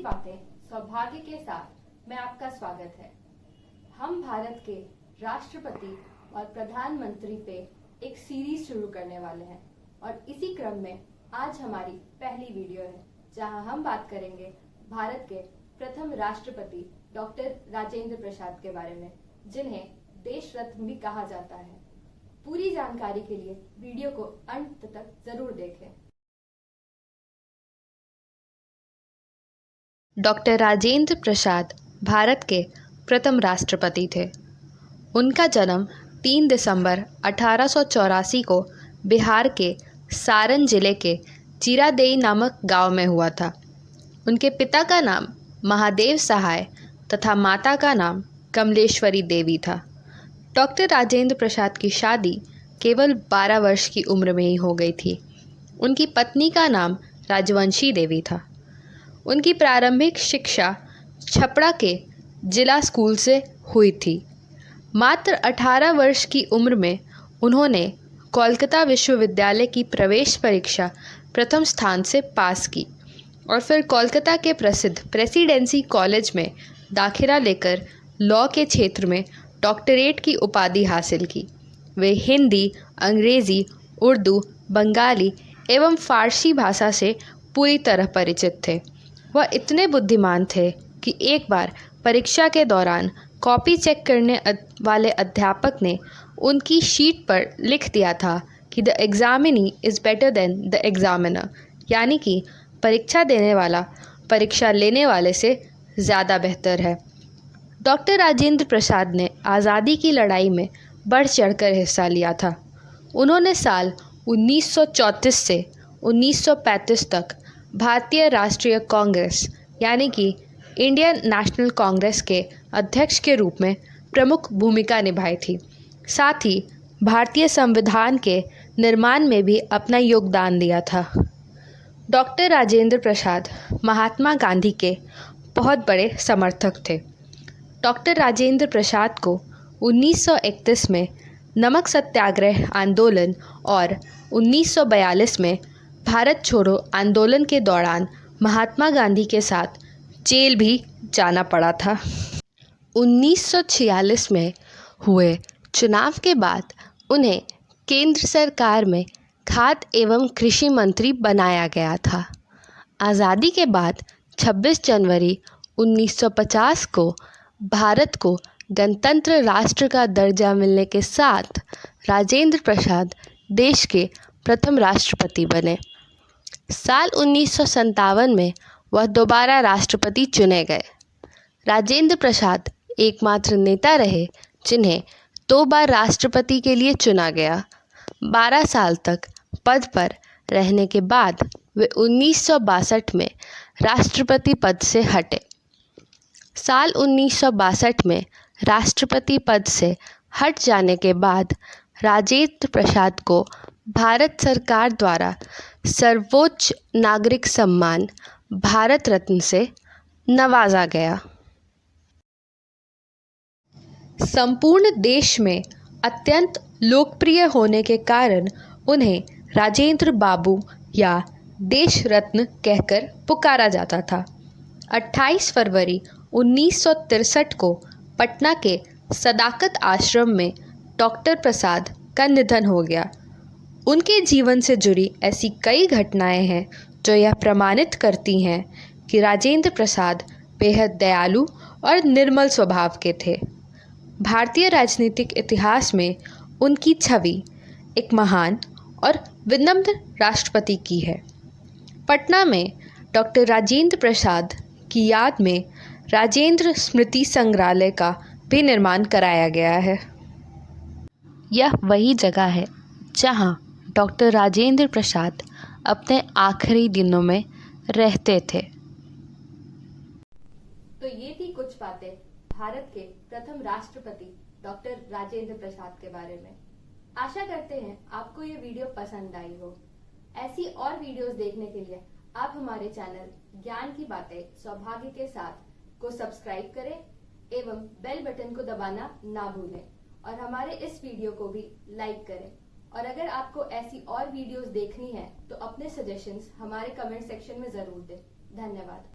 बातें सौभाग्य के साथ में आपका स्वागत है। हम भारत के राष्ट्रपति और प्रधानमंत्री पे एक सीरीज शुरू करने वाले हैं और इसी क्रम में आज हमारी पहली वीडियो है जहां हम बात करेंगे भारत के प्रथम राष्ट्रपति डॉक्टर राजेंद्र प्रसाद के बारे में, जिन्हें देश रत्न भी कहा जाता है। पूरी जानकारी के लिए वीडियो को अंत तक जरूर देखें। डॉक्टर राजेंद्र प्रसाद भारत के प्रथम राष्ट्रपति थे। उनका जन्म 3 दिसंबर 1884 को बिहार के सारण जिले के जीरादेई नामक गांव में हुआ था। उनके पिता का नाम महादेव सहाय तथा माता का नाम कमलेश्वरी देवी था। डॉक्टर राजेंद्र प्रसाद की शादी केवल 12 वर्ष की उम्र में ही हो गई थी। उनकी पत्नी का नाम राजवंशी देवी था। उनकी प्रारंभिक शिक्षा छपरा के जिला स्कूल से हुई थी। मात्र 18 वर्ष की उम्र में उन्होंने कोलकाता विश्वविद्यालय की प्रवेश परीक्षा प्रथम स्थान से पास की और फिर कोलकाता के प्रसिद्ध प्रेसिडेंसी कॉलेज में दाखिला लेकर लॉ के क्षेत्र में डॉक्टरेट की उपाधि हासिल की। वे हिंदी, अंग्रेज़ी, उर्दू, बंगाली एवं फ़ारसी भाषा से पूरी तरह परिचित थे। वह इतने बुद्धिमान थे कि एक बार परीक्षा के दौरान कॉपी चेक करने वाले अध्यापक ने उनकी शीट पर लिख दिया था कि the examinee is better than the examiner, यानी कि परीक्षा देने वाला परीक्षा लेने वाले से ज़्यादा बेहतर है। डॉक्टर राजेंद्र प्रसाद ने आज़ादी की लड़ाई में बढ़ चढ़कर हिस्सा लिया था। उन्होंने साल 1934 से 1935 तक भारतीय राष्ट्रीय कांग्रेस यानी कि इंडियन नेशनल कांग्रेस के अध्यक्ष के रूप में प्रमुख भूमिका निभाई थी। साथ ही भारतीय संविधान के निर्माण में भी अपना योगदान दिया था। डॉक्टर राजेंद्र प्रसाद महात्मा गांधी के बहुत बड़े समर्थक थे। डॉक्टर राजेंद्र प्रसाद को 1931 में नमक सत्याग्रह आंदोलन और 1942 में भारत छोड़ो आंदोलन के दौरान महात्मा गांधी के साथ जेल भी जाना पड़ा था। 1946 में हुए चुनाव के बाद उन्हें केंद्र सरकार में खाद्य एवं कृषि मंत्री बनाया गया था। आज़ादी के बाद 26 जनवरी 1950 को भारत को गणतंत्र राष्ट्र का दर्जा मिलने के साथ राजेंद्र प्रसाद देश के प्रथम राष्ट्रपति बने। साल 1957 में वह दोबारा राष्ट्रपति चुने गए। राजेंद्र प्रसाद एकमात्र नेता रहे जिन्हें 2 बार राष्ट्रपति के लिए चुना गया। 12 साल तक पद पर रहने के बाद वे 1962 में राष्ट्रपति पद से हटे। साल 1962 में राष्ट्रपति पद से हट जाने के बाद राजेंद्र प्रसाद को भारत सरकार द्वारा सर्वोच्च नागरिक सम्मान भारत रत्न से नवाजा गया। संपूर्ण देश में अत्यंत लोकप्रिय होने के कारण उन्हें राजेंद्र बाबू या देश रत्न कहकर पुकारा जाता था। 28 फरवरी 1963 को पटना के सदाकत आश्रम में डॉक्टर प्रसाद का निधन हो गया। उनके जीवन से जुड़ी ऐसी कई घटनाएं हैं जो यह प्रमाणित करती हैं कि राजेंद्र प्रसाद बेहद दयालु और निर्मल स्वभाव के थे। भारतीय राजनीतिक इतिहास में उनकी छवि एक महान और विनम्र राष्ट्रपति की है। पटना में डॉक्टर राजेंद्र प्रसाद की याद में राजेंद्र स्मृति संग्रहालय का भी निर्माण कराया गया है। यह वही जगह है जहां डॉक्टर राजेंद्र प्रसाद अपने आखिरी दिनों में रहते थे। तो ये थी कुछ बातें भारत के प्रथम राष्ट्रपति डॉक्टर राजेंद्र प्रसाद के बारे में। आशा करते हैं आपको ये वीडियो पसंद आई हो। ऐसी और वीडियोस देखने के लिए आप हमारे चैनल ज्ञान की बातें सौभाग्य के साथ को सब्सक्राइब करें एवं बेल बटन को दबाना ना भूलें और हमारे इस वीडियो को भी लाइक करें। और अगर आपको ऐसी और वीडियोस देखनी है तो अपने सजेशंस हमारे कमेंट सेक्शन में जरूर दें। धन्यवाद।